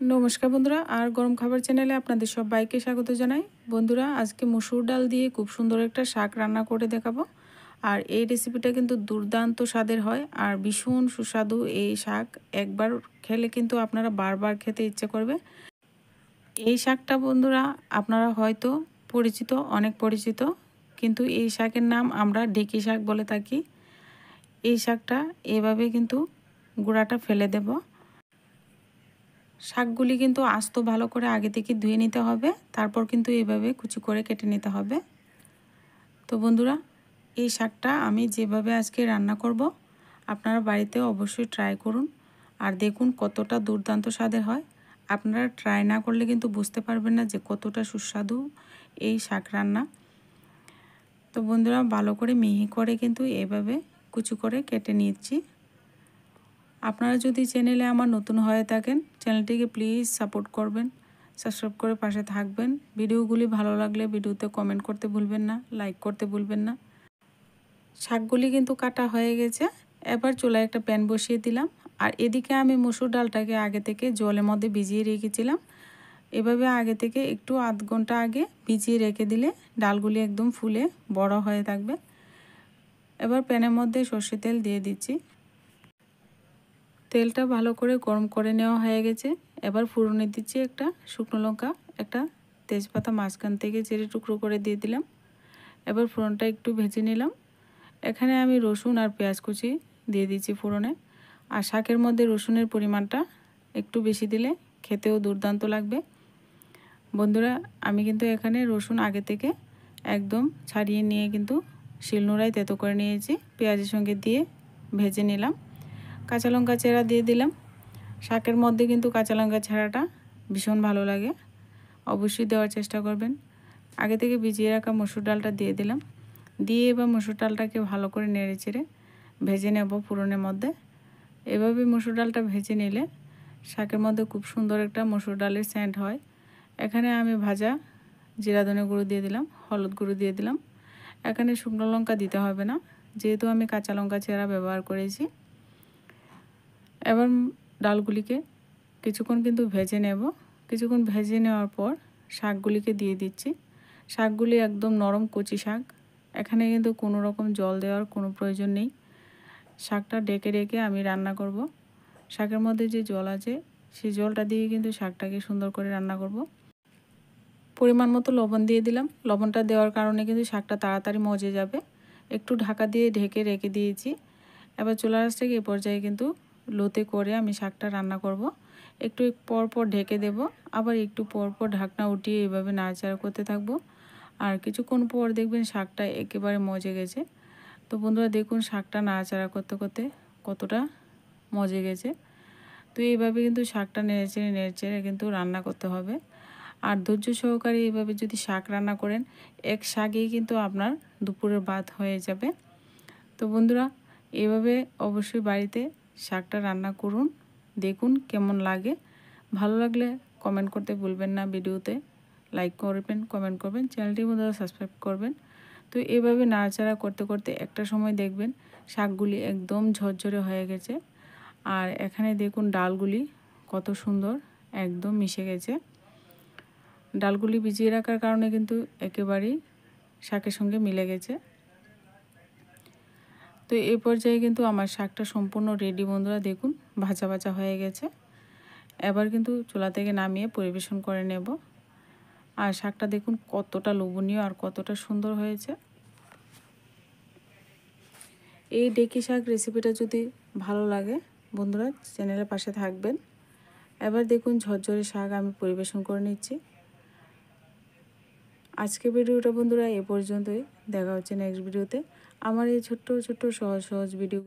নমস্কার বন্ধুরা, আর গরম খাবার চ্যানেলে আপনাদের সবাইকে স্বাগত জানাই। বন্ধুরা, আজকে মসুর ডাল দিয়ে খুব সুন্দর একটা শাক রান্না করে দেখাবো। আর এই রেসিপিটা কিন্তু দুর্দান্ত স্বাদের হয় আর ভীষণ সুস্বাদু। এই শাক একবার খেলে কিন্তু আপনারা বারবার খেতে ইচ্ছে করবে। এই শাকটা বন্ধুরা আপনারা হয়তো পরিচিত, অনেক পরিচিত, কিন্তু এই শাকের নাম আমরা ঢেঁকি শাক বলে থাকি। এই শাকটা এভাবে কিন্তু গুঁড়াটা ফেলে দেব। শাকগুলি কিন্তু আস্ত ভালো করে আগে থেকে ধুয়ে নিতে হবে, তারপর কিন্তু এইভাবে কুচি করে কেটে নিতে হবে। তো বন্ধুরা, এই শাকটা আমি যেভাবে আজকে রান্না করব আপনারা বাড়িতে অবশ্যই ট্রাই করুন আর দেখুন কতটা দুর্দান্ত স্বাদের হয়। আপনারা ট্রাই না করলে কিন্তু বুঝতে পারবেন না যে কতটা সুস্বাদু এই শাক রান্না। তো বন্ধুরা, ভালো করে মিহি করে কিন্তু এভাবে কুচি করে কেটে নিচ্ছি। আপনারা যদি চ্যানেলে আমার নতুন হয়ে থাকেন, চ্যানেলটিকে প্লিজ সাপোর্ট করবেন, সাবস্ক্রাইব করে পাশে থাকবেন। ভিডিওগুলি ভালো লাগলে ভিডিওতে কমেন্ট করতে ভুলবেন না, লাইক করতে ভুলবেন না। শাকগুলি কিন্তু কাটা হয়ে গেছে। এবার চুলায় একটা প্যান বসিয়ে দিলাম। আর এদিকে আমি মসুর ডালটাকে আগে থেকে জলের মধ্যে ভিজিয়ে রেখেছিলাম। এভাবে আগে থেকে একটু আধ ঘন্টা আগে ভিজিয়ে রেখে দিলে ডালগুলি একদম ফুলে বড় হয়ে থাকবে। এবার প্যানের মধ্যে সর্ষের তেল দিয়ে দিচ্ছি। তেলটা ভালো করে গরম করে নেওয়া হয়ে গেছে। এবার ফোড়নে দিচ্ছি একটা শুকনো লঙ্কা, একটা তেজপাতা মাঝখান থেকে চিড়ে টুকরো করে দিয়ে দিলাম। এবার ফোড়নটা একটু ভেজে নিলাম। এখানে আমি রসুন আর পেঁয়াজ কুচি দিয়ে দিচ্ছি ফোড়নে। আর শাকের মধ্যে রসুনের পরিমাণটা একটু বেশি দিলে খেতেও দুর্দান্ত লাগবে। বন্ধুরা, আমি কিন্তু এখানে রসুন আগে থেকে একদম ছাড়িয়ে নিয়ে কিন্তু শিলনোড়ায় তেতো করে নিয়েছি, পেঁয়াজের সঙ্গে দিয়ে ভেজে নিলাম। কাঁচা লঙ্কা চেরা দিয়ে দিলাম। শাকের মধ্যে কিন্তু কাঁচা লঙ্কা ছেঁড়াটা ভীষণ ভালো লাগে, অবশ্যই দেওয়ার চেষ্টা করবেন। আগে থেকে ভিজিয়ে রাখা মসুর ডালটা দিয়ে দিলাম। দিয়ে এবার মসুর ডালটাকে ভালো করে নেড়ে চেড়ে ভেজে নেব ফোড়নের মধ্যে। এভাবে মসুর ডালটা ভেজে নিলে শাকের মধ্যে খুব সুন্দর একটা মসুর ডালের সেন্ট হয়। এখানে আমি ভাজা জিরা ধনে গুঁড়ো দিয়ে দিলাম, হলুদ গুঁড়ো দিয়ে দিলাম। এখানে শুকনো লঙ্কা দিতে হবে না, যেহেতু আমি কাঁচা লঙ্কা চেরা ব্যবহার করেছি। এবার ডালগুলিকে কিছুক্ষণ কিন্তু ভেজে নেব। কিছুক্ষণ ভেজে নেওয়ার পর শাকগুলিকে দিয়ে দিচ্ছি। শাকগুলি একদম নরম কচি শাক, এখানে কিন্তু কোনো রকম জল দেওয়ার কোনো প্রয়োজন নেই। শাকটা ডেকে ডেকে আমি রান্না করব। শাকের মধ্যে যে জল আছে সেই জলটা দিয়ে কিন্তু শাকটাকে সুন্দর করে রান্না করব। পরিমাণ মতো লবণ দিয়ে দিলাম। লবণটা দেওয়ার কারণে কিন্তু শাকটা তাড়াতাড়ি মজে যাবে। একটু ঢাকা দিয়ে ঢেকে রেখে দিয়েছি। এবার চুলার আঁচটাকে এই পর্যায়ে কিন্তু লোতে করে আমি শাকটা রান্না করব। একটু পর পর ঢেকে দেব, আবার একটু পর পর ঢাকনা উঠিয়ে এইভাবে নাড়াচাড়া করতে থাকবো। আর কিছুক্ষণ পর দেখবেন শাকটা একেবারে মজে গেছে। তো বন্ধুরা, দেখুন শাকটা নাড়াচাড়া করতে করতে কতটা মজে গেছে। তো এইভাবে কিন্তু শাকটা নেড়েচেড়ে কিন্তু রান্না করতে হবে। আর ধৈর্য সহকারে এইভাবে যদি শাক রান্না করেন, এক শাকেই কিন্তু আপনার দুপুরের ভাত হয়ে যাবে। তো বন্ধুরা, এইভাবে অবশ্যই বাড়িতে শাকটা রান্না করুন, দেখুন কেমন লাগে। ভালো লাগলে কমেন্ট করতে ভুলবেন না, ভিডিওতে লাইক করবেন, কমেন্ট করবেন, চ্যানেলটি বন্ধুরা সাবস্ক্রাইব করবেন। তো এইভাবে নাড়াচাড়া করতে করতে একটা সময় দেখবেন শাকগুলি একদম ঝরঝরে হয়ে গেছে। আর এখানে দেখুন ডালগুলি কত সুন্দর একদম মিশে গেছে। ডালগুলি ভিজিয়ে রাখার কারণে কিন্তু একেবারেই শাকের সঙ্গে মিলে গেছে। তো এই পর্যায়ে কিন্তু আমার শাকটা সম্পূর্ণ রেডি বন্ধুরা, দেখুন ভাজা ভাজা হয়ে গেছে। এবার কিন্তু চুলা থেকে নামিয়ে পরিবেশন করে নেব। আর শাকটা দেখুন কতটা লোভনীয় আর কতটা সুন্দর হয়েছে। এই ঢেঁকি শাক রেসিপিটা যদি ভালো লাগে বন্ধুরা, চ্যানেলের পাশে থাকবেন। এবার দেখুন ঝরঝরে শাক আমি পরিবেশন করে নিচ্ছি। আজকে ভিডিওটা বন্ধুরা এ পর্যন্তই। দেখা হচ্ছে নেক্সট ভিডিওতে। আমার এই ছোট্ট ছোট্ট সহজ সহজ ভিডিও